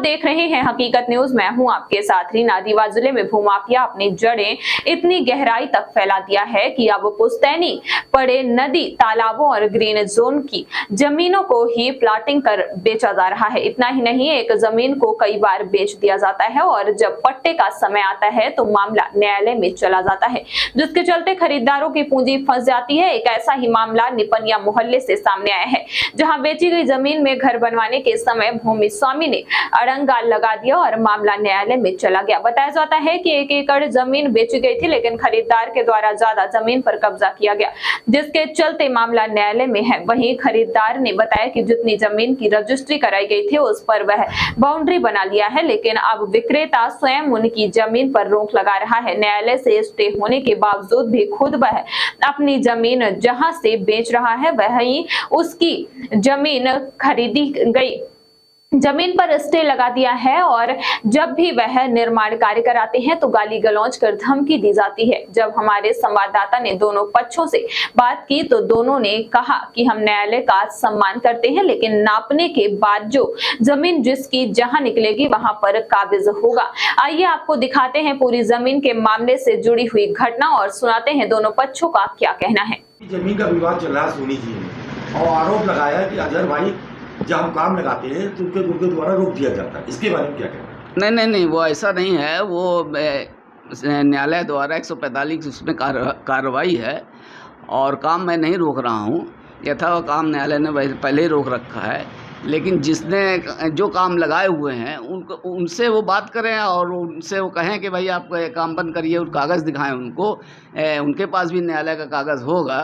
देख रहे हैं हकीकत न्यूज। मैं हूं आपके साथ रीना। रीवा जिले में भूमाफिया अपनी जड़ें इतनी गहराई तक फैला दिया है कि अब पुश्तैनी पड़े नदी, तालाबों और ग्रीन जोन की जमीनों को ही प्लाटिंग कर बेचा जा रहा है। इतना ही नहीं, एक जमीन को कई बार बेच दिया जाता है और जब पट्टे का समय आता है तो मामला न्यायालय में चला जाता है, जिसके चलते खरीदारों की पूंजी फंस जाती है। एक ऐसा ही मामला निपनिया मोहल्ले से सामने आया है, जहां बेची गई जमीन में घर बनवाने के समय भूमि स्वामी ने अड़ंगा लगा दिया और मामला न्यायालय में चला गया। बताया जाता है कि 1 एकड़ जमीन बेची गई थी, लेकिन खरीदार के द्वारा ज्यादा जमीन पर कब्जा किया गया, जिसके चलते मामला न्यायालय में है। वहीं खरीदार ने बताया कि जितनी जमीन की रजिस्ट्री कराई गई थी उस पर वह बाउंड्री बना लिया है, लेकिन अब विक्रेता स्वयं उनकी जमीन पर रोक लगा रहा है। न्यायालय से स्टे होने के बावजूद भी खुद वह अपनी जमीन जहां से बेच रहा है वहीं उसकी जमीन खरीदी गई जमीन पर स्टे लगा दिया है और जब भी वह निर्माण कार्य कराते हैं तो गाली गलौज कर धमकी दी जाती है। जब हमारे संवाददाता ने दोनों पक्षों से बात की तो दोनों ने कहा कि हम न्यायालय का सम्मान करते हैं, लेकिन नापने के बाद जो जमीन जिसकी जहां निकलेगी वहां पर काबिज होगा। आइए आपको दिखाते हैं पूरी जमीन के मामले से जुड़ी हुई घटना और सुनाते हैं दोनों पक्षों का क्या कहना है। जमीन का विवाद चल रहा है सोनी जी ने, और आरोप लगाया कि अजहर भाई जब हम काम लगाते हैं तो उनके द्वारा रोक दिया जाता है। इसके बारे में क्या कहना है? नहीं, वो ऐसा नहीं है। वो न्यायालय द्वारा 145 उसमें कार्रवाई है और काम मैं नहीं रोक रहा हूँ। यथा वो काम न्यायालय ने पहले ही रोक रखा है, लेकिन जिसने जो काम लगाए हुए हैं उनसे वो बात करें और उनसे वो कहें कि भाई आप काम बंद करिए और कागज़ दिखाएं उनको। उनके पास भी न्यायालय का कागज़ होगा,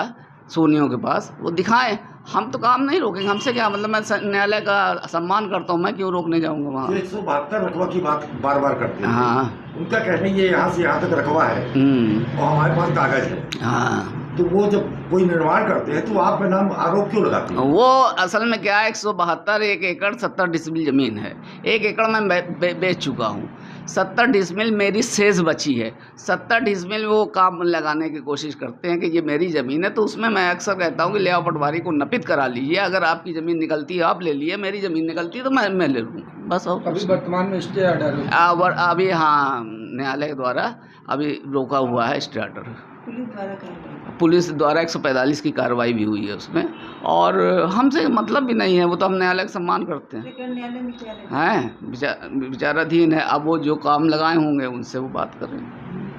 सोनियों के पास, वो दिखाएं। हम तो काम नहीं रोकेंगे, हमसे क्या मतलब। मैं न्यायालय का सम्मान करता हूँ, मैं क्यों रोकने जाऊँगा वहाँ। 172 रकबा की बात बार बार करते हैं। हाँ, उनका कहना ये यहाँ से यहाँ तक रकबा है और हमारे पास कागज है। हाँ, तो वो जब कोई निर्माण करते हैं तो आप नाम आरोप क्यों लगाते हैं? वो असल में क्या है, 172 1 एकड़ 70 डिसमिल ज़मीन है। 1 एकड़ मैं बेच चुका हूँ, 70 डिसमिल मेरी शेष बची है। 70 डिसमिल वो काम लगाने की कोशिश करते हैं कि ये मेरी ज़मीन है, तो उसमें मैं अक्सर कहता हूँ कि ले पटवारी को नपित करा लीजिए। अगर आपकी ज़मीन निकलती है आप ले लिए, मेरी ज़मीन निकलती है तो मैं ले लूँगा, बस। और अभी वर्तमान में स्टे ऑर्डर अभी हाँ, न्यायालय द्वारा अभी रोका हुआ है स्टे ऑर्डर। पुलिस द्वारा 145 की कार्रवाई भी हुई है उसमें, और हमसे मतलब भी नहीं है। वो तो हम न्यायालय का सम्मान करते हैं, विचाराधीन है। अब वो जो काम लगाए होंगे उनसे वो बात करेंगे।